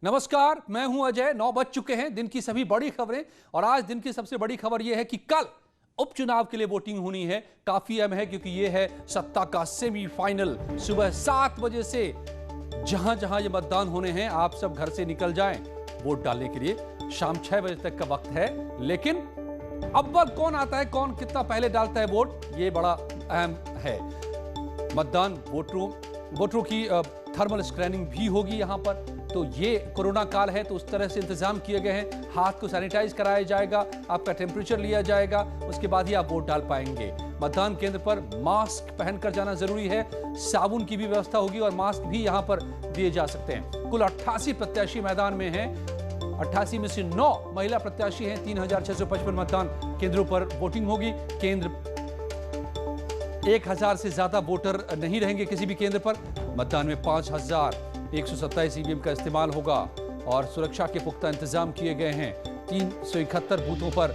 नमस्कार, मैं हूं अजय। 9 बज चुके हैं, दिन की सभी बड़ी खबरें। और आज दिन की सबसे बड़ी खबर यह है कि कल उपचुनाव के लिए वोटिंग होनी है। काफी अहम है क्योंकि यह है सत्ता का सेमीफाइनल। सुबह 7 बजे से जहां जहां ये मतदान होने हैं, आप सब घर से निकल जाएं वोट डालने के लिए। शाम 6 बजे तक का वक्त है, लेकिन अव्वल कौन आता है, कौन कितना पहले डालता है वोट, ये बड़ा अहम है। मतदान वोटरों की थर्मल स्कैनिंग भी होगी यहां पर। तो ये कोरोना काल है, तो उस तरह से इंतजाम किए गए हैं। हाथ को सैनिटाइज कराया जाएगा, आपका टेम्परेचर लिया जाएगा, उसके बाद ही आप वोट डाल पाएंगे। मतदान केंद्र पर मास्क पहनकर जाना जरूरी है। साबुन की भी व्यवस्था होगी और मास्क भी यहां पर दिए जा सकते हैं। कुल 88 प्रत्याशी मैदान में हैं। 88 में से 9 महिला प्रत्याशी हैं। 3655 मतदान केंद्रों पर वोटिंग होगी। केंद्र 1000 से ज्यादा वोटर नहीं रहेंगे किसी भी केंद्र पर। मतदान में 5127 ईवीएम का इस्तेमाल होगा और सुरक्षा के पुख्ता इंतजाम किए गए हैं। 371 बूथों पर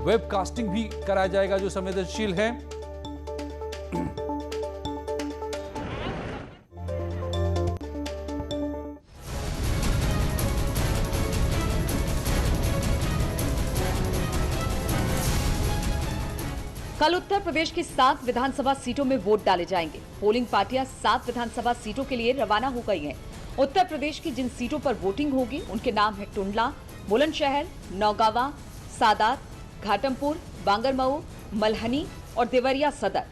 वेबकास्टिंग भी कराया जाएगा जो संवेदनशील है। कल उत्तर प्रदेश की 7 विधानसभा सीटों में वोट डाले जाएंगे। पोलिंग पार्टियां 7 विधानसभा सीटों के लिए रवाना हो गई हैं। उत्तर प्रदेश की जिन सीटों पर वोटिंग होगी उनके नाम है टुंडला, बुलंदशहर, नौगावा, सादात, घाटमपुर, बांगरमऊ, मल्हनी और देवरिया सदर।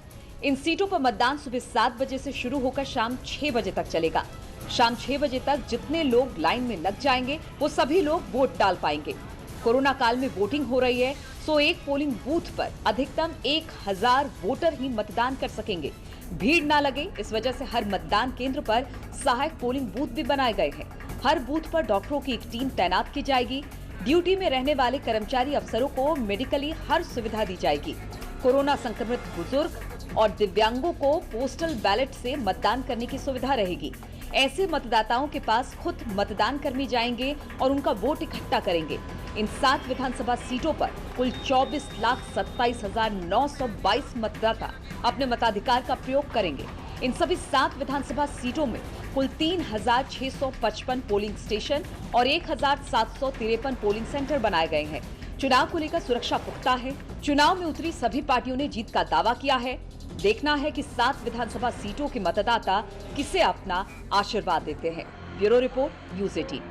इन सीटों पर मतदान सुबह 7 बजे से शुरू होकर शाम 6 बजे तक चलेगा। शाम 6 बजे तक जितने लोग लाइन में लग जाएंगे वो सभी लोग वोट डाल पाएंगे। कोरोना काल में वोटिंग हो रही है, सो एक पोलिंग बूथ पर अधिकतम 1000 वोटर ही मतदान कर सकेंगे। भीड़ ना लगे, इस वजह से हर मतदान केंद्र पर सहायक पोलिंग बूथ भी बनाए गए हैं। हर बूथ पर डॉक्टरों की एक टीम तैनात की जाएगी। ड्यूटी में रहने वाले कर्मचारी अफसरों को मेडिकली हर सुविधा दी जाएगी। कोरोना संक्रमित बुजुर्ग और दिव्यांगों को पोस्टल बैलेट से मतदान करने की सुविधा रहेगी। ऐसे मतदाताओं के पास खुद मतदान कर्मी जाएंगे और उनका वोट इकट्ठा करेंगे। इन 7 विधानसभा सीटों पर कुल 24,27,922 मतदाता अपने मताधिकार का प्रयोग करेंगे। इन सभी 7 विधानसभा सीटों में कुल 3655 पोलिंग स्टेशन और 1753 पोलिंग सेंटर बनाए गए हैं। चुनाव को लेकर सुरक्षा पुख्ता है। चुनाव में उतरी सभी पार्टियों ने जीत का दावा किया है। देखना है कि 7 विधानसभा सीटों के मतदाता किसे अपना आशीर्वाद देते हैं। Bureau report, news 18।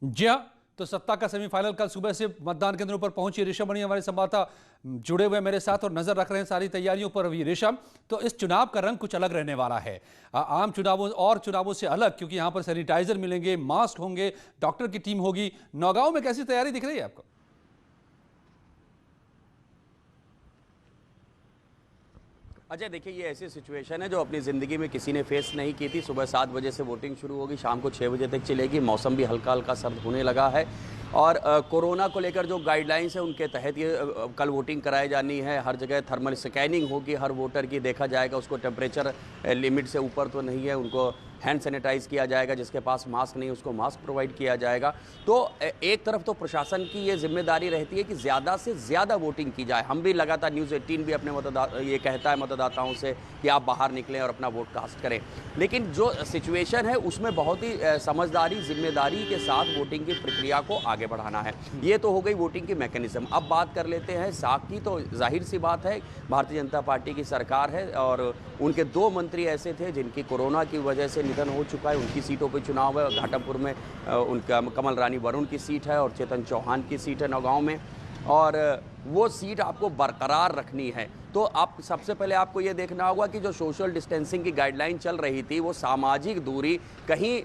जी हाँ, तो सत्ता का सेमीफाइनल कल सुबह से मतदान केंद्रों पर पहुंची। रेशम बनी हमारे संवाददाता जुड़े हुए मेरे साथ और नजर रख रहे हैं सारी तैयारियों पर। अभी रेशम, तो इस चुनाव का रंग कुछ अलग रहने वाला है आम चुनावों से अलग, क्योंकि यहां पर सैनिटाइजर मिलेंगे, मास्क होंगे, डॉक्टर की टीम होगी। नौगांव में कैसी तैयारी दिख रही है आपको? अजय, देखिए, ये ऐसी सिचुएशन है जो अपनी ज़िंदगी में किसी ने फेस नहीं की थी। सुबह 7 बजे से वोटिंग शुरू होगी, शाम को 6 बजे तक चलेगी। मौसम भी हल्का हल्का सर्द होने लगा है और कोरोना को लेकर जो गाइडलाइंस है उनके तहत ये कल वोटिंग कराई जानी है। हर जगह थर्मल स्कैनिंग होगी हर वोटर की, देखा जाएगा उसको टेम्परेचर लिमिट से ऊपर तो नहीं है, उनको हैंड सैनिटाइज किया जाएगा, जिसके पास मास्क नहीं उसको मास्क प्रोवाइड किया जाएगा। तो एक तरफ तो प्रशासन की ये जिम्मेदारी रहती है कि ज़्यादा से ज़्यादा वोटिंग की जाए। हम भी लगातार, न्यूज़ 18 भी अपने ये कहता है मतदाताओं से कि आप बाहर निकलें और अपना वोट कास्ट करें। लेकिन जो सिचुएशन है उसमें बहुत ही समझदारी, जिम्मेदारी के साथ वोटिंग की प्रक्रिया को आगे बढ़ाना है। ये तो हो गई वोटिंग की मैकेनिज्म। अब बात कर लेते हैं साख की। तो जाहिर सी बात है, भारतीय जनता पार्टी की सरकार है और उनके 2 मंत्री ऐसे थे जिनकी कोरोना की वजह से निधन हो चुका है। उनकी सीटों पर चुनाव है। घाटमपुर में उनका कमल रानी वरुण की सीट है और चेतन चौहान की सीट है नौगांव में, और वो सीट आपको बरकरार रखनी है। तो आप सबसे पहले आपको ये देखना होगा कि जो सोशल डिस्टेंसिंग की गाइडलाइन चल रही थी, वो सामाजिक दूरी कहीं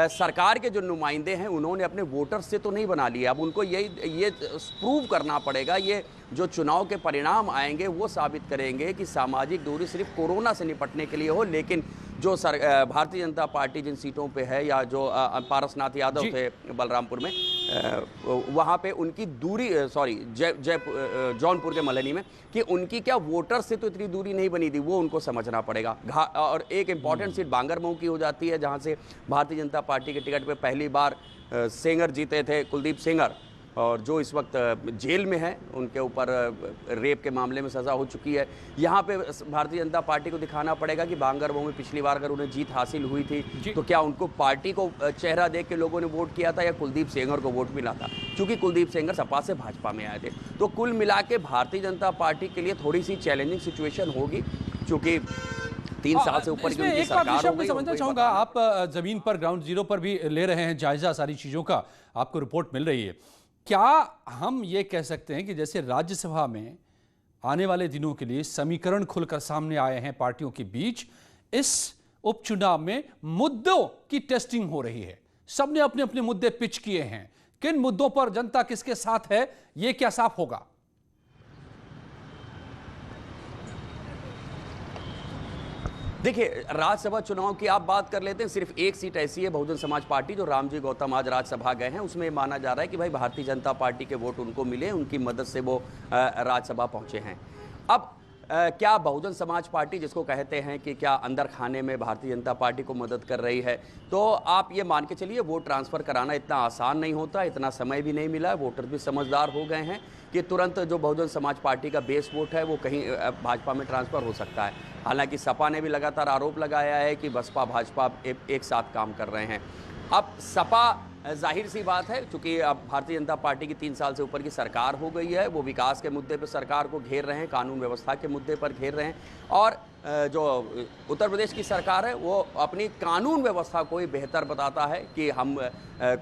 सरकार के जो नुमाइंदे हैं उन्होंने अपने वोटर्स से तो नहीं बना लिया। अब उनको ये प्रूव करना पड़ेगा। ये जो चुनाव के परिणाम आएंगे वो साबित करेंगे कि सामाजिक दूरी सिर्फ कोरोना से निपटने के लिए हो, लेकिन जो भारतीय जनता पार्टी जिन सीटों पे है, या जो पारसनाथ यादव थे बलरामपुर में, वहाँ पे उनकी दूरी, जौनपुर के मल्हनी में, कि उनकी क्या वोटर से तो इतनी दूरी नहीं बनी थी, वो उनको समझना पड़ेगा। और एक इम्पॉर्टेंट सीट बांगरमऊ की हो जाती है, जहाँ से भारतीय जनता पार्टी के टिकट पे पहली बार सेंगर जीते थे, कुलदीप सेंगर। और जो इस वक्त जेल में हैं, उनके ऊपर रेप के मामले में सज़ा हो चुकी है। यहाँ पे भारतीय जनता पार्टी को दिखाना पड़ेगा कि बांगरमऊ में पिछली बार अगर उन्हें जीत हासिल हुई थी तो क्या उनको पार्टी को चेहरा देख के लोगों ने वोट किया था या कुलदीप सेंगर को वोट मिला था, क्योंकि कुलदीप सेंगर सपा से भाजपा में आए थे। तो कुल मिला के भारतीय जनता पार्टी के लिए थोड़ी सी चैलेंजिंग सिचुएशन होगी, क्योंकि 3 साल से ऊपर की उनकी सरकार हो गई। समझना चाहूंगा, आप जमीन पर ग्राउंड जीरो पर भी ले रहे हैं जायजा सारी चीजों का, आपको रिपोर्ट मिल रही है। क्या हम ये कह सकते हैं कि जैसे राज्यसभा में आने वाले दिनों के लिए समीकरण खुलकर सामने आए हैं पार्टियों के बीच, इस उपचुनाव में मुद्दों की टेस्टिंग हो रही है, सबने अपने अपने मुद्दे पिच किए हैं, किन मुद्दों पर जनता किसके साथ है यह क्या साफ होगा? देखिए, राज्यसभा चुनाव की आप बात कर लेते हैं, सिर्फ एक सीट ऐसी है बहुजन समाज पार्टी, जो रामजी गौतम आज राज्यसभा गए हैं, उसमें माना जा रहा है कि भाई भारतीय जनता पार्टी के वोट उनको मिले, उनकी मदद से वो राज्यसभा पहुंचे हैं। अब क्या बहुजन समाज पार्टी, जिसको कहते हैं कि क्या अंदर खाने में भारतीय जनता पार्टी को मदद कर रही है, तो आप ये मान के चलिए वोट ट्रांसफ़र कराना इतना आसान नहीं होता, इतना समय भी नहीं मिला है। वोटर भी समझदार हो गए हैं कि तुरंत जो बहुजन समाज पार्टी का बेस वोट है वो कहीं भाजपा में ट्रांसफ़र हो सकता है। हालांकि सपा ने भी लगातार आरोप लगाया है कि बसपा भाजपा एक साथ काम कर रहे हैं। अब सपा, जाहिर सी बात है, क्योंकि अब भारतीय जनता पार्टी की 3 साल से ऊपर की सरकार हो गई है, वो विकास के मुद्दे पर सरकार को घेर रहे हैं, कानून व्यवस्था के मुद्दे पर घेर रहे हैं, और जो उत्तर प्रदेश की सरकार है वो अपनी कानून व्यवस्था को ही बेहतर बताता है कि हम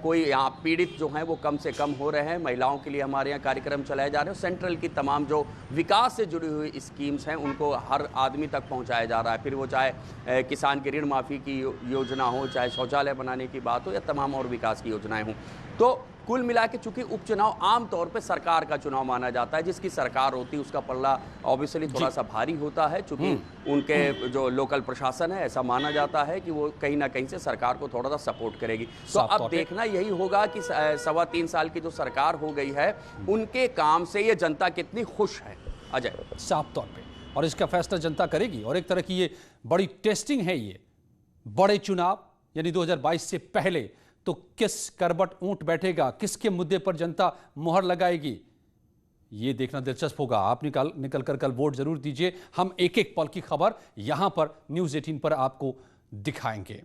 कोई यहाँ पीड़ित जो हैं वो कम से कम हो रहे हैं, महिलाओं के लिए हमारे यहाँ कार्यक्रम चलाए जा रहे हैं, सेंट्रल की तमाम जो विकास से जुड़ी हुई स्कीम्स हैं उनको हर आदमी तक पहुँचाया जा रहा है, फिर वो चाहे किसान की ऋण माफ़ी की योजना हो, चाहे शौचालय बनाने की बात हो, या तमाम और विकास की योजनाएं हों। तो कुल मिला के चूंकि उपचुनाव आमतौर पर सरकार का चुनाव माना जाता है, जिसकी सरकार होती है उसका पल्ला ऑब्वियसली थोड़ा सा भारी होता है, चूंकि उनके जो लोकल प्रशासन है ऐसा माना जाता है कि वो कहीं ना कहीं से सरकार को थोड़ा सा सपोर्ट करेगी। तो अब देखना यही होगा कि 3.25 साल की जो सरकार हो गई है उनके काम से ये जनता कितनी खुश है। अजय, साफ तौर पे, और इसका फैसला जनता करेगी। और एक तरह की ये बड़ी टेस्टिंग है, ये बड़े चुनाव यानी 2022 से पहले तो किस करबट ऊंट बैठेगा, किसके मुद्दे पर जनता मोहर लगाएगी, ये देखना दिलचस्प होगा। आप निकल कर कल वोट जरूर दीजिए। हम एक एक पल की खबर यहां पर न्यूज़ 18 पर आपको दिखाएंगे।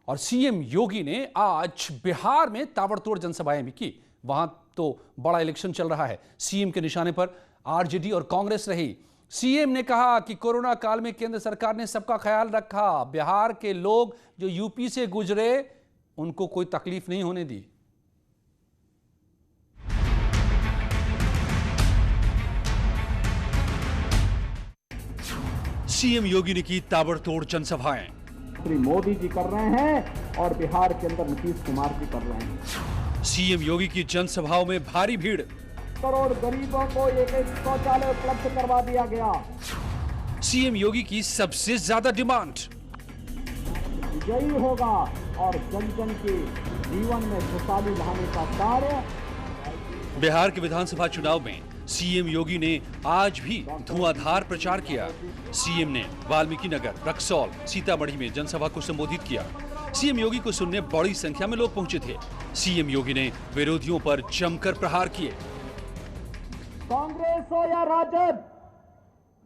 और सीएम योगी ने आज बिहार में ताबड़तोड़ जनसभाएं भी की। वहां तो बड़ा इलेक्शन चल रहा है, सीएम के निशाने पर आरजेडी और कांग्रेस रही। सीएम ने कहा कि कोरोना काल में केंद्र सरकार ने सबका ख्याल रखा, बिहार के लोग जो यूपी से गुजरे उनको कोई तकलीफ नहीं होने दी। सीएम योगी ने की ताबड़तोड़ जनसभाएं। श्री मोदी जी कर रहे हैं और बिहार के अंदर नीतीश कुमार जी कर रहे हैं। सीएम योगी की जनसभाओं में भारी भीड़। करोड़ गरीबों को एक शौचालय उपलब्ध करवा दिया गया। सीएम योगी की सबसे ज्यादा डिमांड विजयी होगा और जन जन के जीवन में खुशहाली लाने का कार्य। बिहार के विधानसभा चुनाव में सीएम योगी ने आज भी धुआंधार प्रचार किया। सीएम ने वाल्मीकि नगर, रक्सौल, सीतामढ़ी में जनसभा को संबोधित किया। सीएम योगी को सुनने बड़ी संख्या में लोग पहुंचे थे। सीएम योगी ने विरोधियों पर जमकर प्रहार किए। कांग्रेस हो या राजद,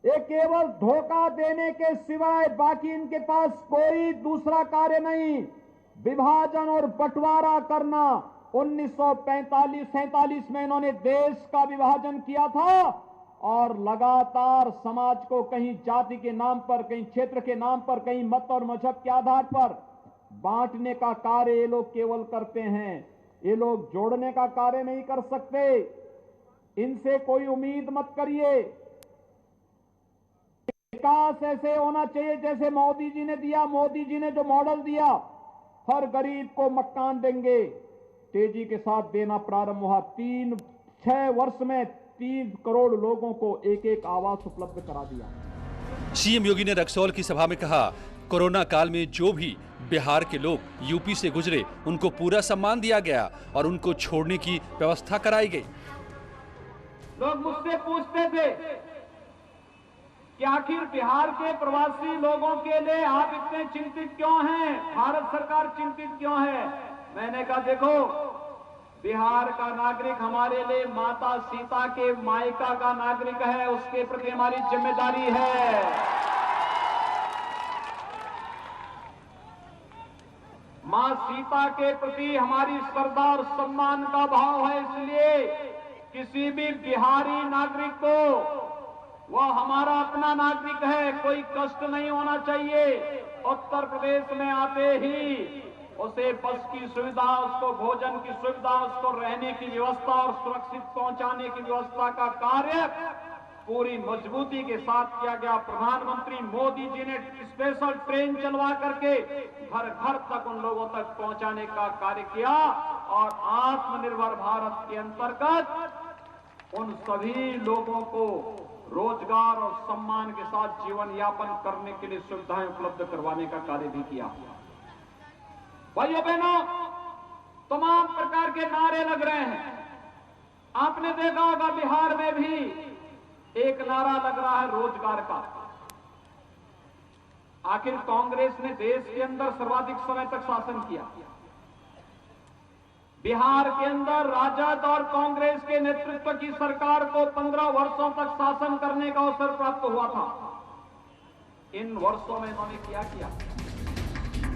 ये केवल धोखा देने के सिवाय बाकी इनके पास कोई दूसरा कार्य नहीं। विभाजन और बंटवारा करना, 1945-47 में इन्होंने देश का विभाजन किया था और लगातार समाज को कहीं जाति के नाम पर, कहीं क्षेत्र के नाम पर, कहीं मत और मजहब के आधार पर बांटने का कार्य ये लोग केवल करते हैं। ये लोग जोड़ने का कार्य नहीं कर सकते। इनसे कोई उम्मीद मत करिए। विकास ऐसे होना चाहिए जैसे मोदी जी ने दिया। मोदी जी ने जो मॉडल दिया, हर गरीब को मकान देंगे, तेजी के साथ देना प्रारंभ हुआ। 6 वर्ष में 3 करोड़ लोगों को एक आवास उपलब्ध करा दिया। सीएम योगी ने रक्सौल की सभा में कहा, कोरोना काल में जो भी बिहार के लोग यूपी से गुजरे उनको पूरा सम्मान दिया गया और उनको छोड़ने की व्यवस्था कराई गई। लोग मुझसे पूछते थे कि आखिर बिहार के प्रवासी लोगों के लिए आप इतने चिंतित क्यों हैं, भारत सरकार चिंतित क्यों है। मैंने कहा देखो, बिहार का नागरिक हमारे लिए माता सीता के मायका का नागरिक है, उसके प्रति हमारी जिम्मेदारी है। मां सीता के प्रति हमारी श्रद्धा और सम्मान का भाव है, इसलिए किसी भी बिहारी नागरिक को वह हमारा अपना नागरिक है, कोई कष्ट नहीं होना चाहिए। उत्तर प्रदेश में आते ही उसे बस की सुविधा, उसको भोजन की सुविधा, उसको रहने की व्यवस्था और सुरक्षित पहुंचाने की व्यवस्था का कार्य पूरी मजबूती के साथ किया गया। प्रधानमंत्री मोदी जी ने स्पेशल ट्रेन चलवा करके घर घर तक उन लोगों तक पहुंचाने का कार्य किया और आत्मनिर्भर भारत के अंतर्गत उन सभी लोगों को रोजगार और सम्मान के साथ जीवन यापन करने के लिए सुविधाएं उपलब्ध करवाने का कार्य भी किया। भाइयों बहनों, तमाम प्रकार के नारे लग रहे हैं। आपने देखा होगा बिहार में भी एक नारा लग रहा है रोजगार का। आखिर कांग्रेस ने देश के अंदर सर्वाधिक समय तक शासन किया। बिहार के अंदर राजद और कांग्रेस के नेतृत्व की सरकार को 15 वर्षों तक शासन करने का अवसर प्राप्त हुआ था। इन वर्षों में इन्होंने क्या किया?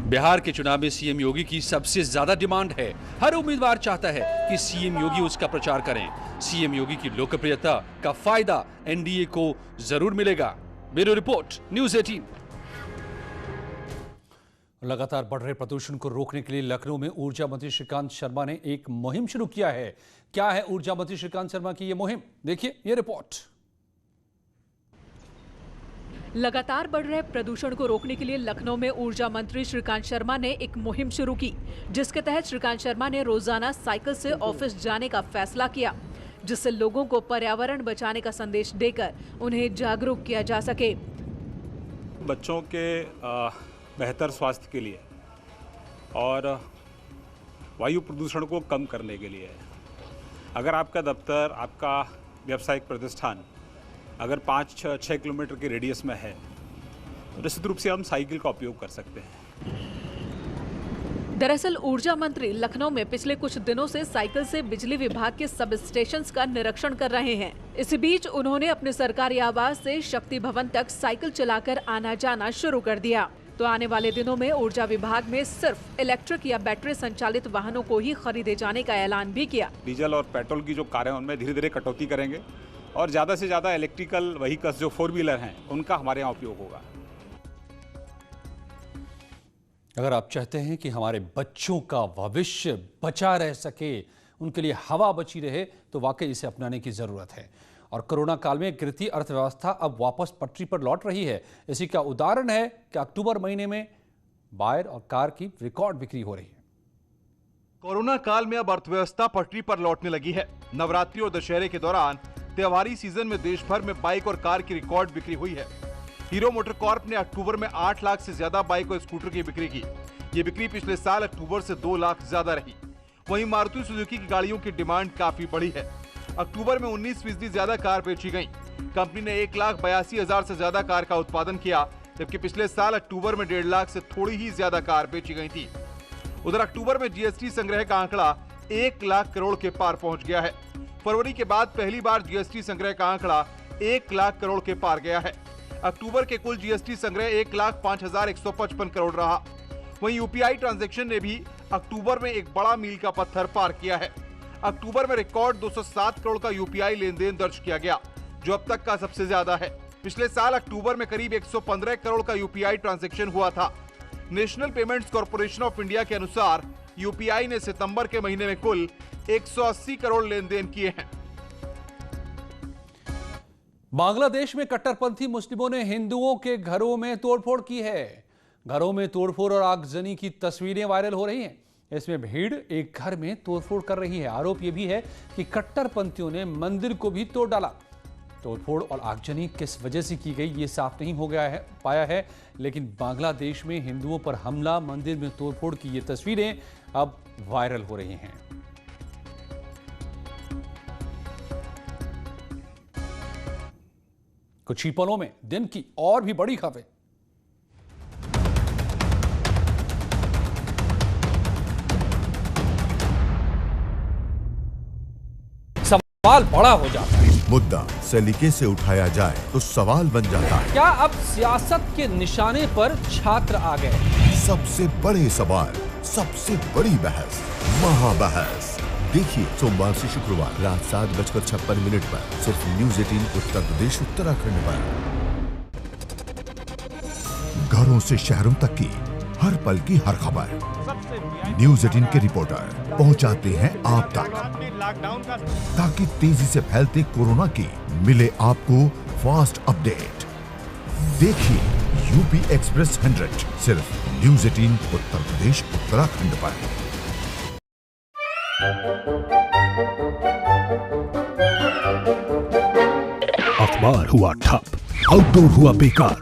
बिहार के चुनाव में सीएम योगी की सबसे ज्यादा डिमांड है। हर उम्मीदवार चाहता है कि सीएम योगी उसका प्रचार करें। सीएम योगी की लोकप्रियता का फायदा एनडीए को जरूर मिलेगा। Bureau report, news 18। लगातार बढ़ रहे प्रदूषण को रोकने के लिए लखनऊ में ऊर्जा मंत्री श्रीकांत शर्मा ने एक मुहिम शुरू किया है। क्या है ऊर्जा मंत्री श्रीकांत शर्मा की यह मुहिम? देखिए यह रिपोर्ट। लगातार बढ़ रहे प्रदूषण को रोकने के लिए लखनऊ में ऊर्जा मंत्री श्रीकांत शर्मा ने एक मुहिम शुरू की, जिसके तहत श्रीकांत शर्मा ने रोजाना साइकिल से ऑफिस जाने का फैसला किया, जिससे लोगों को पर्यावरण बचाने का संदेश देकर उन्हें जागरूक किया जा सके। बच्चों के बेहतर स्वास्थ्य के लिए और वायु प्रदूषण को कम करने के लिए अगर आपका दफ्तर, आपका व्यावसायिक प्रतिष्ठान अगर 5-6 किलोमीटर के रेडियस में है तो निश्चित रूप से हम साइकिल का उपयोग कर सकते हैं। दरअसल ऊर्जा मंत्री लखनऊ में पिछले कुछ दिनों से साइकिल से बिजली विभाग के सब स्टेशंस का निरीक्षण कर रहे हैं। इसी बीच उन्होंने अपने सरकारी आवास से शक्ति भवन तक साइकिल चलाकर आना जाना शुरू कर दिया। तो आने वाले दिनों में ऊर्जा विभाग में सिर्फ इलेक्ट्रिक या बैटरी संचालित वाहनों को ही खरीदे जाने का ऐलान भी किया। डीजल और पेट्रोल की जो कारें उनमें धीरे धीरे कटौती करेंगे और ज़्यादा से ज़्यादा इलेक्ट्रिकल व्हीकल्स जो 4 व्हीलर हैं उनका हमारे यहाँ उपयोग होगा। अगर आप चाहते हैं कि हमारे बच्चों का भविष्य बचा रह सके, उनके लिए हवा बची रहे, तो वाकई इसे अपनाने की ज़रूरत है। और कोरोना काल में गिरती अर्थव्यवस्था अब वापस पटरी पर लौट रही है। इसी का उदाहरण है कि अक्टूबर महीने में बाइक और कार की रिकॉर्ड बिक्री हो रही है। कोरोना काल में अब अर्थव्यवस्था पटरी पर लौटने लगी है। नवरात्रि और दशहरे के दौरान त्योहारी सीजन में देश भर में बाइक और कार की रिकॉर्ड बिक्री हुई है। हीरो मोटर कॉर्प ने अक्टूबर में 8 लाख से ज्यादा बाइक और स्कूटर की बिक्री की। ये बिक्री पिछले साल अक्टूबर से 2 लाख ज्यादा रही। वहीं मारुति सुजुकी की गाड़ियों की डिमांड काफी बढ़ी है। अक्टूबर में 19% ज्यादा कार बेची गयी। कंपनी ने 1,82,000 से ज्यादा कार का उत्पादन किया, जबकि पिछले साल अक्टूबर में 1.5 लाख से थोड़ी ही ज्यादा कार बेची गई थी। उधर अक्टूबर में जीएसटी संग्रह का आंकड़ा 1 लाख करोड़ के पार पहुंच गया है। फरवरी के बाद पहली बार जीएसटी संग्रह का आंकड़ा 1 लाख करोड़ के पार गया है। अक्टूबर के कुल जीएसटी संग्रह 1,05,155 करोड़ रहा। वहीं यूपीआई ट्रांजैक्शन ने भी अक्टूबर में एक बड़ा मील का पत्थर पार किया है। अक्टूबर में रिकॉर्ड 207 करोड़ का यूपीआई लेन देन दर्ज किया गया, जो अब तक का सबसे ज्यादा है। पिछले साल अक्टूबर में करीब 115 करोड़ का यूपीआई ट्रांजैक्शन हुआ था। National payments corporation of India के अनुसार यूपीआई ने सितंबर के महीने में कुल 180 करोड़ लेन देन किए हैं। बांग्लादेश में कट्टरपंथी मुस्लिमों ने हिंदुओं के घरों में तोड़फोड़ की है। घरों में तोड़फोड़ और आगजनी की तस्वीरें वायरल हो रही हैं। इसमें भीड़ एक घर में तोड़फोड़ कर रही है। आरोप यह भी है कि कट्टरपंथियों ने मंदिर को भी तोड़ डाला। तोड़फोड़ और आगजनी किस वजह से की गई ये साफ नहीं हो गया है पाया है, लेकिन बांग्लादेश में हिंदुओं पर हमला, मंदिर में तोड़फोड़ की ये तस्वीरें अब वायरल हो रही हैं। कुछ ही पलों में दिन की और भी बड़ी खबरें। सवाल बड़ा हो जाता है। मुद्दा सलीके से उठाया जाए तो सवाल बन जाता है। क्या अब सियासत के निशाने पर छात्र आ गए? सबसे बड़े सवाल, सबसे बड़ी बहस, महाबहस। देखिए सोमवार से शुक्रवार रात 7:56 पर सिर्फ न्यूज़ 18 उत्तर प्रदेश उत्तराखंड पर। घरों से शहरों तक की हर पल की हर खबर न्यूज़ 18 के रिपोर्टर पहुंचाते हैं आप तक, ताकि तेजी से फैलते कोरोना की मिले आपको फास्ट अपडेट। देखिए यूपी एक्सप्रेस 100 सिर्फ न्यूज़ 18 उत्तर प्रदेश उत्तराखंड पर। अखबार हुआ ठप, आउटडोर हुआ बेकार,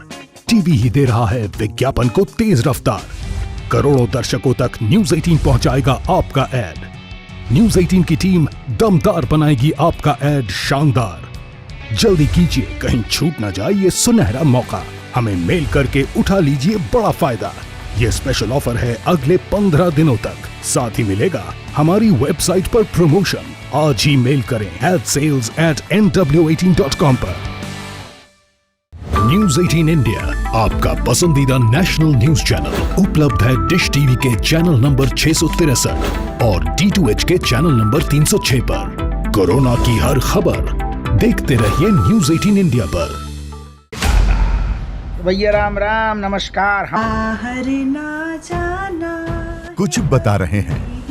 टीवी ही दे रहा है विज्ञापन को तेज रफ्तार। करोड़ों दर्शकों तक न्यूज़ 18 पहुंचाएगा आपका ऐड। न्यूज़ 18 की टीम दमदार बनाएगी आपका ऐड शानदार। जल्दी कीजिए, कहीं छूट ना जाए ये सुनहरा मौका। हमें मेल करके उठा लीजिए बड़ा फायदा। ये स्पेशल ऑफर है अगले 15 दिनों तक। साथ ही मिलेगा हमारी वेबसाइट पर प्रमोशन। आज ही मेल करें adsales@nw18.com पर। न्यूज़ 18 इंडिया, आपका पसंदीदा नेशनल न्यूज चैनल, उपलब्ध है डिश टीवी के चैनल नंबर 663 और D2H के चैनल नंबर 306 पर। कोरोना की हर खबर देखते रहिए न्यूज़ 18 इंडिया पर। भैया राम राम, नमस्कार। बाहर ना जाना, कुछ बता रहे हैं,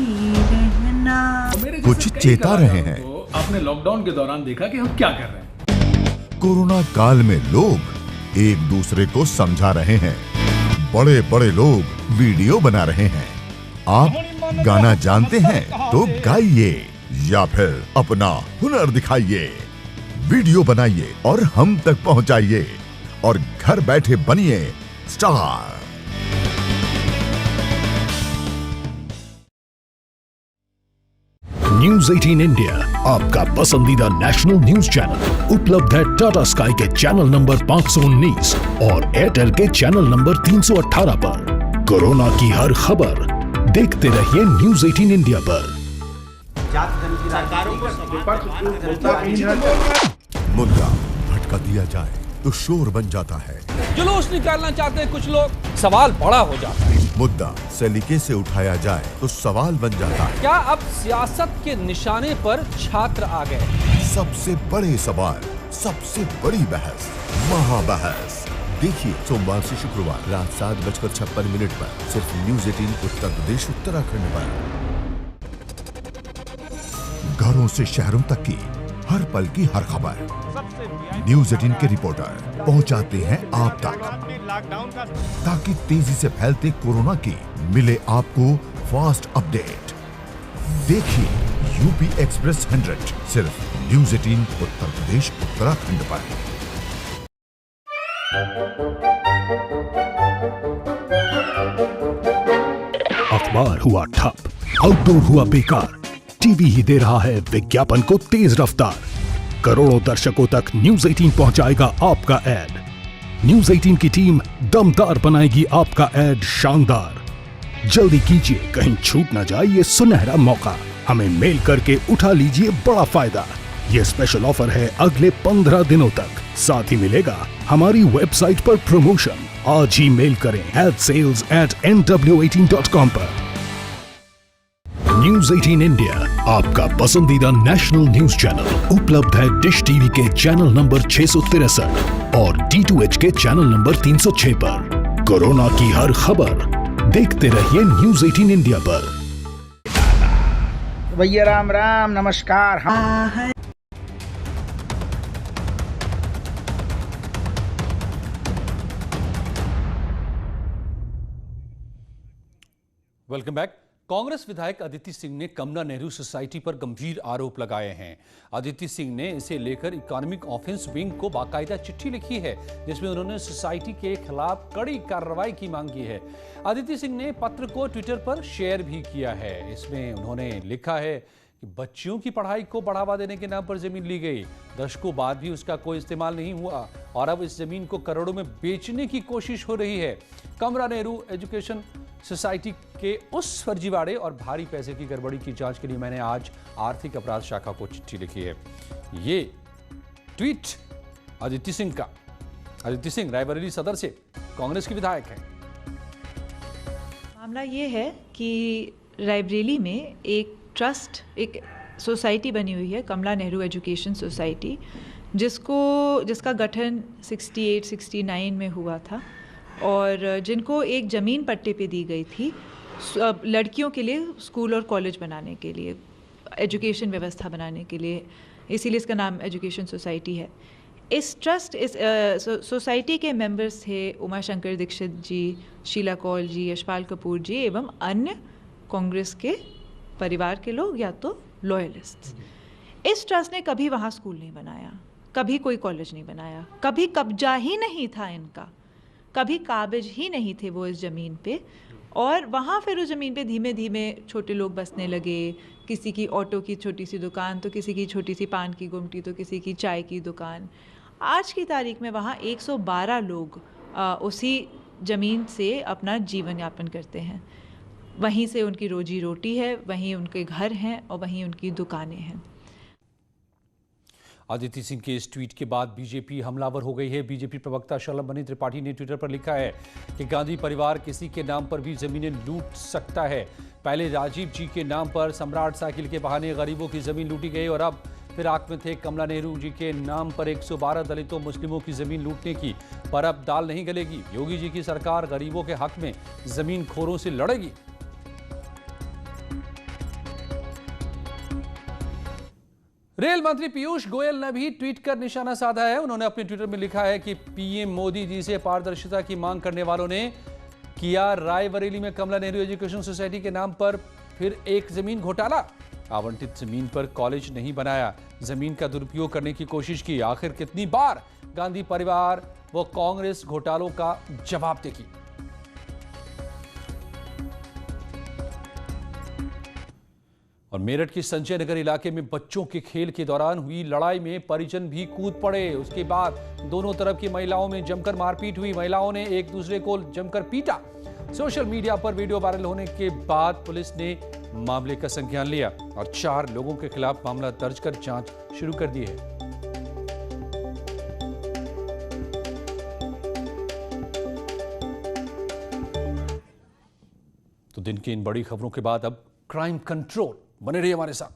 कुछ चेता रहे हैं। तो आपने लॉकडाउन के दौरान देखा कि हम क्या कर रहे हैं। कोरोना काल में लोग एक दूसरे को समझा रहे हैं। बड़े बड़े लोग वीडियो बना रहे हैं। आप गाना जानते हैं तो गाइए या फिर अपना हुनर दिखाइए। वीडियो बनाइए और हम तक पहुंचाइए और घर बैठे बनिए स्टार। न्यूज़ 18 इंडिया, आपका पसंदीदा नेशनल न्यूज चैनल, उपलब्ध है टाटा स्काई के चैनल नंबर 519 और एयरटेल के चैनल नंबर 318 पर। कोरोना की हर खबर देखते रहिए न्यूज़ 18 इंडिया पर। मुद्दा भटका दिया जाए तो शोर बन जाता है। जुलूस निकालना चाहते हैं कुछ लोग, सवाल बड़ा हो जाता है। मुद्दा सलीके से उठाया जाए तो सवाल बन जाता है। क्या अब सियासत के निशाने पर छात्र आ गए? सबसे बड़े सवाल, सबसे बड़ी बहस, महाबहस। देखिए सोमवार से शुक्रवार रात 7:56 पर सिर्फ न्यूज़ 18 उत्तर प्रदेश उत्तराखंड पर। घरों से शहरों तक की हर पल की हर खबर न्यूज़ 18 के रिपोर्टर पहुंचाते हैं आप तक, ताकि तेजी से फैलते कोरोना की मिले आपको फास्ट अपडेट। देखिए यूपी एक्सप्रेस 100 सिर्फ न्यूज़ 18 उत्तर प्रदेश उत्तराखंड पर। अखबार हुआ ठप, आउटडोर हुआ बेकार, टीवी ही दे रहा है विज्ञापन को तेज रफ्तार। करोड़ों दर्शकों तक न्यूज़ 18 पहुंचाएगा आपका ऐड। न्यूज़ 18 की टीम दमदार बनाएगी आपका ऐड शानदार। जल्दी कीजिए, कहीं छूट ना जाए ये सुनहरा मौका। हमें मेल करके उठा लीजिए बड़ा फायदा। ये स्पेशल ऑफर है अगले 15 दिनों तक। साथ ही मिलेगा हमारी वेबसाइट पर प्रमोशन। आज ही मेल करें adsales@nw18.com पर। न्यूज़ 18 इंडिया, आपका पसंदीदा नेशनल न्यूज चैनल, उपलब्ध है डिश टीवी के चैनल नंबर 663 और D2H के चैनल नंबर 306 पर। कोरोना की हर खबर देखते रहिए न्यूज़ 18 इंडिया पर। भैया राम राम, नमस्कार। Welcome back. कांग्रेस विधायक अदिति सिंह ने कमला नेहरू सोसाइटी पर गंभीर आरोप लगाए हैं। अदिति सिंह ने इसे लेकर इकोनॉमिक ऑफेंस विंग को बाकायदा चिट्ठी लिखी है, जिसमें उन्होंने सोसाइटी के खिलाफ कड़ी कार्रवाई की मांग की है। अदिति सिंह ने पत्र को ट्विटर पर शेयर भी किया है। इसमें उन्होंने लिखा है कि बच्चियों की पढ़ाई को बढ़ावा देने के नाम पर जमीन ली गई, दशकों बाद भी उसका कोई इस्तेमाल नहीं हुआ और अब इस जमीन को करोड़ों में बेचने की कोशिश हो रही है। कमला नेहरू एजुकेशन सोसाइटी के उस फर्जीवाड़े और भारी पैसे की गड़बड़ी की जांच के लिए मैंने आज आर्थिक अपराध शाखा को चिट्ठी लिखी है। ये ट्वीट आदित्य सिंह का। आदित्य सिंह रायबरेली सदर से कांग्रेस के विधायक हैं। मामला ये है कि रायबरेली में एक ट्रस्ट, एक सोसाइटी बनी हुई है, कमला नेहरू एजुकेशन सोसाइटी, जिसका गठन 68-69 में हुआ था और जिनको एक ज़मीन पट्टे पे दी गई थी लड़कियों के लिए स्कूल और कॉलेज बनाने के लिए, एजुकेशन व्यवस्था बनाने के लिए, इसीलिए इसका नाम एजुकेशन सोसाइटी है। इस सोसाइटी के मेंबर्स थे उमा शंकर दीक्षित जी, शीला कौल जी, यशपाल कपूर जी एवं अन्य कांग्रेस के परिवार के लोग या तो लॉयलिस्ट्स। इस ट्रस्ट ने कभी वहाँ स्कूल नहीं बनाया, कभी कोई कॉलेज नहीं बनाया, कभी कब्जा ही नहीं था इनका, कभी काबिज ही नहीं थे वो इस ज़मीन पे। और वहाँ फिर उस ज़मीन पे धीमे धीमे छोटे लोग बसने लगे। किसी की ऑटो की छोटी सी दुकान, तो किसी की छोटी सी पान की गुमटी, तो किसी की चाय की दुकान। आज की तारीख में वहाँ 112 लोग उसी ज़मीन से अपना जीवन यापन करते हैं। वहीं से उनकी रोजी रोटी है, वहीं उनके घर हैं और वहीं उनकी दुकानें हैं। आदित्य सिंह के इस ट्वीट के बाद बीजेपी हमलावर हो गई है। बीजेपी प्रवक्ता शलभमणि त्रिपाठी ने ट्विटर पर लिखा है कि गांधी परिवार किसी के नाम पर भी जमीनें लूट सकता है। पहले राजीव जी के नाम पर सम्राट साइकिल के बहाने गरीबों की जमीन लूटी गई और अब फिराक में थे कमला नेहरू जी के नाम पर 112 दलितों मुस्लिमों की जमीन लूटने की। पर अब दाल नहीं गलेगी। योगी जी की सरकार गरीबों के हक में जमीन खोरों से लड़ेगी। रेल मंत्री पीयूष गोयल ने भी ट्वीट कर निशाना साधा है। उन्होंने अपने ट्विटर में लिखा है कि पीएम मोदी जी से पारदर्शिता की मांग करने वालों ने किया रायबरेली में कमला नेहरू एजुकेशन सोसाइटी के नाम पर फिर एक जमीन घोटाला। आवंटित जमीन पर कॉलेज नहीं बनाया, जमीन का दुरुपयोग करने की कोशिश की। आखिर कितनी बार गांधी परिवार व कांग्रेस घोटालों का जवाब देगी। और मेरठ के संजय नगर इलाके में बच्चों के खेल के दौरान हुई लड़ाई में परिजन भी कूद पड़े। उसके बाद दोनों तरफ की महिलाओं में जमकर मारपीट हुई। महिलाओं ने एक दूसरे को जमकर पीटा। सोशल मीडिया पर वीडियो वायरल होने के बाद पुलिस ने मामले का संज्ञान लिया और 4 लोगों के खिलाफ मामला दर्ज कर जांच शुरू कर दी है। तो दिन की इन बड़ी खबरों के बाद अब क्राइम कंट्रोल। बने रहिए हमारे साथ।